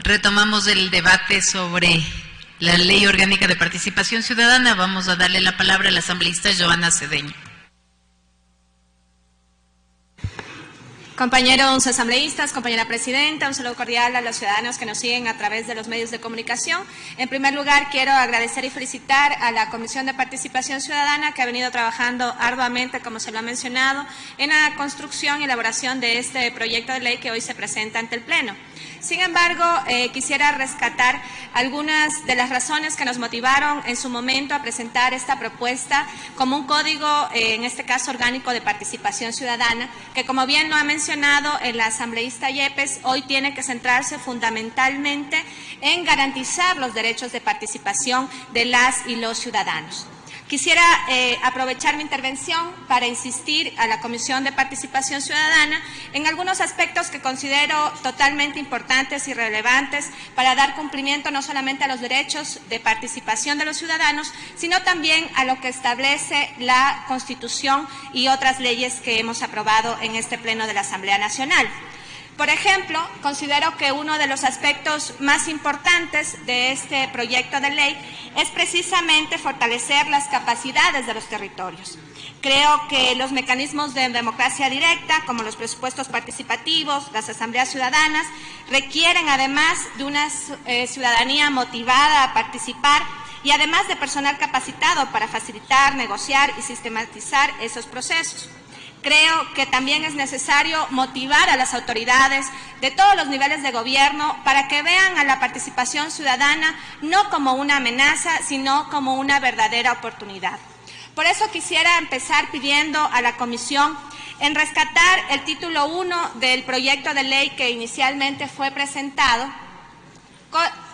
Retomamos el debate sobre la Ley Orgánica de Participación Ciudadana. Vamos a darle la palabra a la asambleísta Joana Cedeño. Compañeros asambleístas, compañera presidenta, un saludo cordial a los ciudadanos que nos siguen a través de los medios de comunicación. En primer lugar, quiero agradecer y felicitar a la Comisión de Participación Ciudadana que ha venido trabajando arduamente, como se lo ha mencionado, en la construcción y elaboración de este proyecto de ley que hoy se presenta ante el Pleno. Sin embargo, quisiera rescatar algunas de las razones que nos motivaron en su momento a presentar esta propuesta como un código, en este caso orgánico de participación ciudadana, que como bien lo ha mencionado el asambleísta Yepes, hoy tiene que centrarse fundamentalmente en garantizar los derechos de participación de las y los ciudadanos. Quisiera aprovechar mi intervención para insistir a la Comisión de Participación Ciudadana en algunos aspectos que considero totalmente importantes y relevantes para dar cumplimiento no solamente a los derechos de participación de los ciudadanos, sino también a lo que establece la Constitución y otras leyes que hemos aprobado en este Pleno de la Asamblea Nacional. Por ejemplo, considero que uno de los aspectos más importantes de este proyecto de ley es precisamente fortalecer las capacidades de los territorios. Creo que los mecanismos de democracia directa, como los presupuestos participativos, las asambleas ciudadanas, requieren además de una ciudadanía motivada a participar y además de personal capacitado para facilitar, negociar y sistematizar esos procesos. Creo que también es necesario motivar a las autoridades de todos los niveles de gobierno para que vean a la participación ciudadana no como una amenaza, sino como una verdadera oportunidad. Por eso quisiera empezar pidiendo a la Comisión en rescatar el título 1 del proyecto de ley que inicialmente fue presentado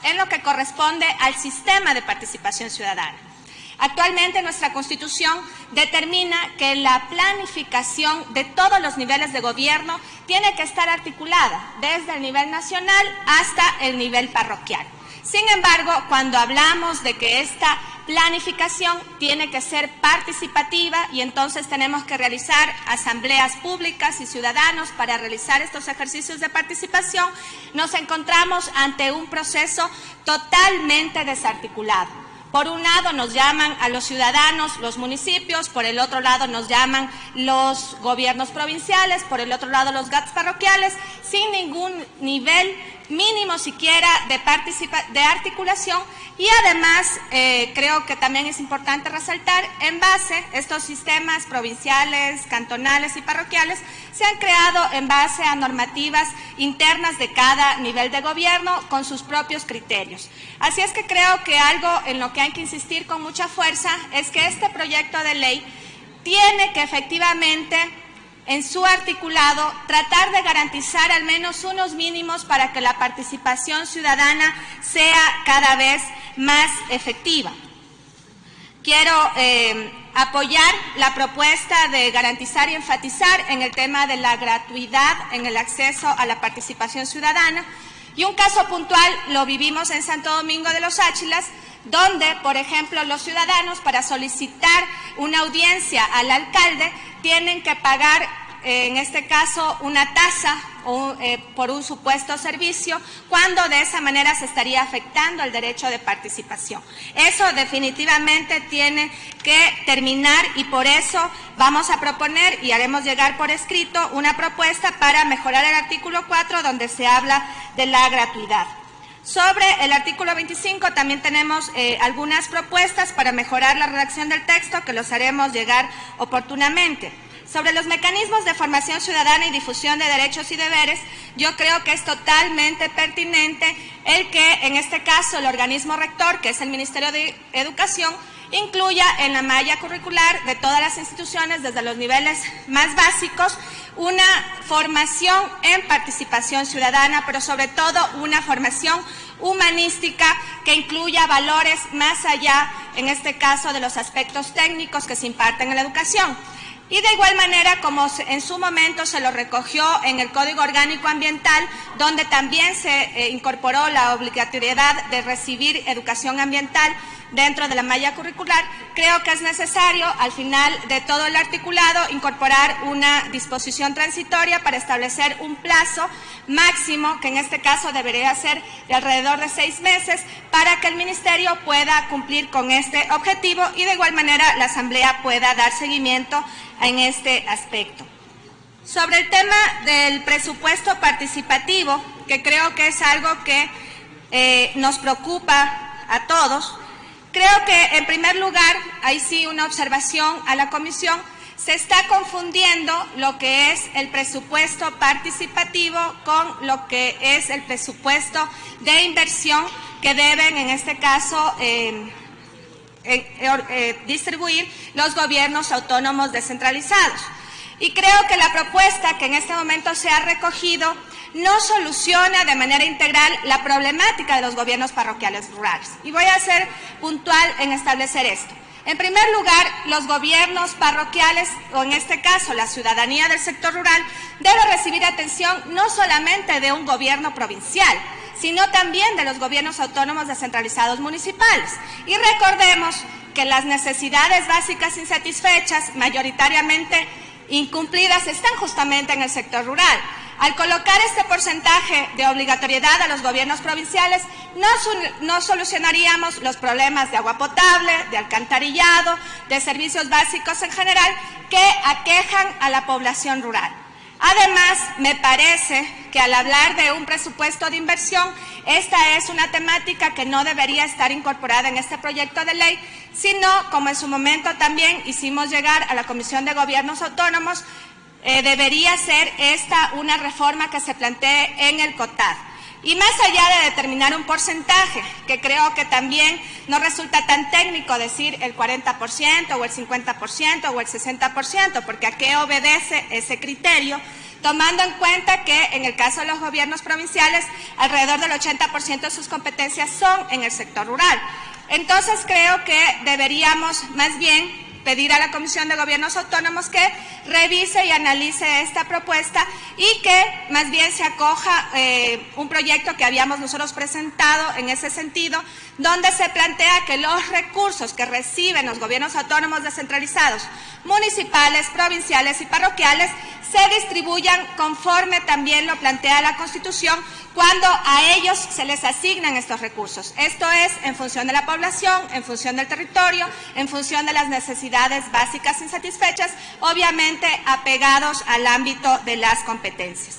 en lo que corresponde al sistema de participación ciudadana. Actualmente nuestra Constitución determina que la planificación de todos los niveles de gobierno tiene que estar articulada desde el nivel nacional hasta el nivel parroquial. Sin embargo, cuando hablamos de que esta planificación tiene que ser participativa y entonces tenemos que realizar asambleas públicas y ciudadanos para realizar estos ejercicios de participación, nos encontramos ante un proceso totalmente desarticulado. Por un lado nos llaman a los ciudadanos los municipios, por el otro lado nos llaman los gobiernos provinciales, por el otro lado los GATS parroquiales, sin ningún nivel mínimo siquiera de articulación y además creo que también es importante resaltar en base estos sistemas provinciales, cantonales y parroquiales se han creado en base a normativas internas de cada nivel de gobierno con sus propios criterios. Así es que creo que algo en lo que hay que insistir con mucha fuerza es que este proyecto de ley tiene que efectivamente en su articulado tratar de garantizar al menos unos mínimos para que la participación ciudadana sea cada vez más efectiva. Quiero apoyar la propuesta de garantizar y enfatizar en el tema de la gratuidad en el acceso a la participación ciudadana. Y un caso puntual lo vivimos en Santo Domingo de los Áchilas, donde, por ejemplo, los ciudadanos para solicitar una audiencia al alcalde tienen que pagar, en este caso, una tasa por un supuesto servicio, cuando de esa manera se estaría afectando el derecho de participación. Eso definitivamente tiene que terminar y por eso vamos a proponer y haremos llegar por escrito una propuesta para mejorar el artículo 4 donde se habla de la gratuidad. Sobre el artículo 25 también tenemos algunas propuestas para mejorar la redacción del texto que los haremos llegar oportunamente. Sobre los mecanismos de formación ciudadana y difusión de derechos y deberes, yo creo que es totalmente pertinente el que, en este caso, el organismo rector, que es el Ministerio de Educación, incluya en la malla curricular de todas las instituciones, desde los niveles más básicos, una formación en participación ciudadana, pero sobre todo una formación humanística que incluya valores más allá, en este caso, de los aspectos técnicos que se imparten en la educación. Y de igual manera, como en su momento se lo recogió en el Código Orgánico Ambiental, donde también se incorporó la obligatoriedad de recibir educación ambiental dentro de la malla curricular, creo que es necesario, al final de todo el articulado, incorporar una disposición transitoria para establecer un plazo máximo, que en este caso debería ser de alrededor de 6 meses, para que el Ministerio pueda cumplir con este objetivo y de igual manera la Asamblea pueda dar seguimiento en este aspecto. Sobre el tema del presupuesto participativo, que creo que es algo que nos preocupa a todos, creo que en primer lugar, ahí sí una observación a la Comisión, se está confundiendo lo que es el presupuesto participativo con lo que es el presupuesto de inversión que deben, en este caso, distribuir los gobiernos autónomos descentralizados. Y creo que la propuesta que en este momento se ha recogido no soluciona de manera integral la problemática de los gobiernos parroquiales rurales. Y voy a ser puntual en establecer esto. En primer lugar, los gobiernos parroquiales, o en este caso la ciudadanía del sector rural, debe recibir atención no solamente de un gobierno provincial, sino también de los gobiernos autónomos descentralizados municipales. Y recordemos que las necesidades básicas insatisfechas, mayoritariamente incumplidas, están justamente en el sector rural. Al colocar este porcentaje de obligatoriedad a los gobiernos provinciales, no solucionaríamos los problemas de agua potable, de alcantarillado, de servicios básicos en general que aquejan a la población rural. Además, me parece que al hablar de un presupuesto de inversión, esta es una temática que no debería estar incorporada en este proyecto de ley, sino, como en su momento también hicimos llegar a la Comisión de Gobiernos Autónomos, debería ser esta una reforma que se plantee en el COTAD. Y más allá de determinar un porcentaje, que creo que también no resulta tan técnico decir el 40% o el 50% o el 60%, porque ¿a qué obedece ese criterio? Tomando en cuenta que en el caso de los gobiernos provinciales, alrededor del 80% de sus competencias son en el sector rural. Entonces creo que deberíamos más bien pedir a la Comisión de Gobiernos Autónomos que revise y analice esta propuesta y que más bien se acoja un proyecto que habíamos nosotros presentado en ese sentido, donde se plantea que los recursos que reciben los gobiernos autónomos descentralizados, municipales, provinciales y parroquiales, se distribuyan conforme también lo plantea la Constitución cuando a ellos se les asignan estos recursos. Esto es en función de la población, en función del territorio, en función de las necesidades básicas insatisfechas, obviamente apegados al ámbito de las competencias.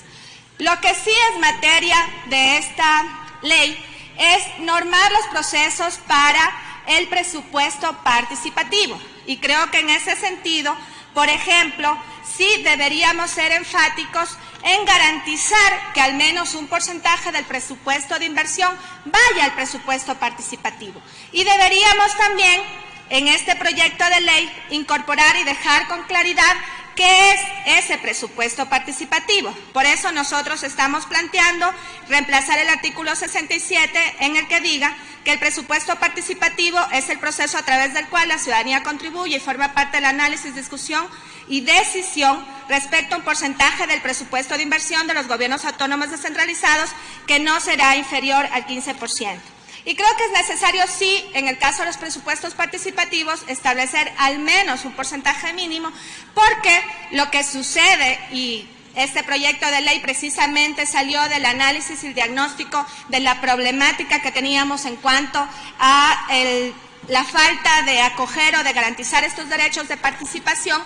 Lo que sí es materia de esta ley es normar los procesos para el presupuesto participativo. Y creo que en ese sentido, por ejemplo, sí deberíamos ser enfáticos en garantizar que al menos un porcentaje del presupuesto de inversión vaya al presupuesto participativo. Y deberíamos también, en este proyecto de ley, incorporar y dejar con claridad qué es ese presupuesto participativo. Por eso nosotros estamos planteando reemplazar el artículo 67 en el que diga que el presupuesto participativo es el proceso a través del cual la ciudadanía contribuye y forma parte del análisis, discusión y decisión respecto a un porcentaje del presupuesto de inversión de los gobiernos autónomos descentralizados que no será inferior al 15%. Y creo que es necesario, sí, en el caso de los presupuestos participativos, establecer al menos un porcentaje mínimo, porque lo que sucede, y este proyecto de ley precisamente salió del análisis y el diagnóstico de la problemática que teníamos en cuanto a la falta de acoger o de garantizar estos derechos de participación.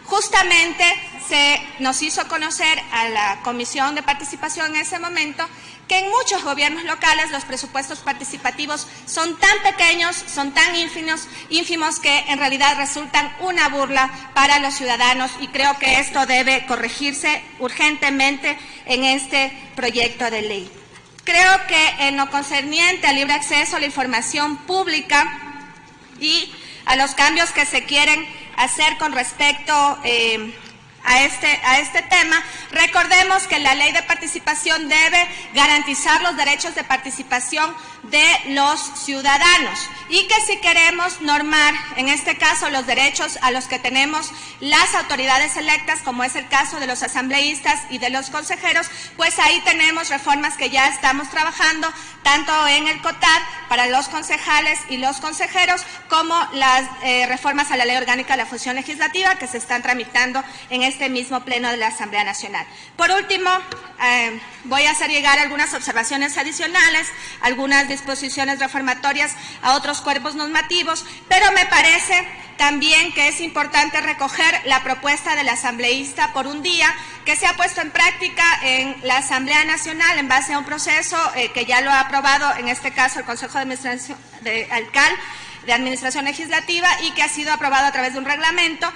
Justamente se nos hizo conocer a la Comisión de Participación en ese momento que en muchos gobiernos locales los presupuestos participativos son tan pequeños, son tan ínfimos que en realidad resultan una burla para los ciudadanos, y creo que esto debe corregirse urgentemente en este proyecto de ley. Creo que en lo concerniente al libre acceso a la información pública y a los cambios que se quieren hacer con respecto a este tema, recordemos que la ley de participación debe garantizar los derechos de participación de los ciudadanos y que si queremos normar, en este caso, los derechos a los que tenemos las autoridades electas, como es el caso de los asambleístas y de los consejeros, pues ahí tenemos reformas que ya estamos trabajando, tanto en el COTAD para los concejales y los consejeros, como las reformas a la Ley Orgánica de la Función Legislativa que se están tramitando en este mismo Pleno de la Asamblea Nacional. Por último, voy a hacer llegar algunas observaciones adicionales, algunas disposiciones reformatorias a otros cuerpos normativos, pero me parece también que es importante recoger la propuesta del asambleísta por un día que se ha puesto en práctica en la Asamblea Nacional en base a un proceso que ya lo ha aprobado, en este caso, el Consejo de Administración de Administración Legislativa y que ha sido aprobado a través de un reglamento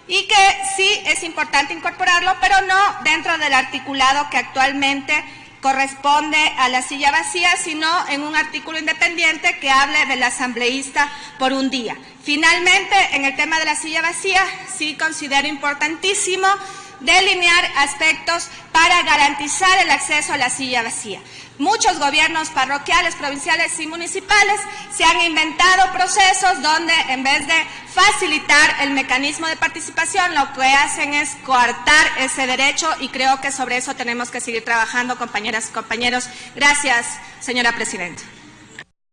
y que sí es importante incorporarlo, pero no dentro del articulado que actualmente corresponde a la silla vacía, sino en un artículo independiente que hable del asambleísta por un día. Finalmente, en el tema de la silla vacía, sí considero importantísimo delinear aspectos para garantizar el acceso a la silla vacía. Muchos gobiernos parroquiales, provinciales y municipales se han inventado procesos donde en vez de facilitar el mecanismo de participación, lo que hacen es coartar ese derecho y creo que sobre eso tenemos que seguir trabajando, compañeras y compañeros. Gracias, señora presidenta.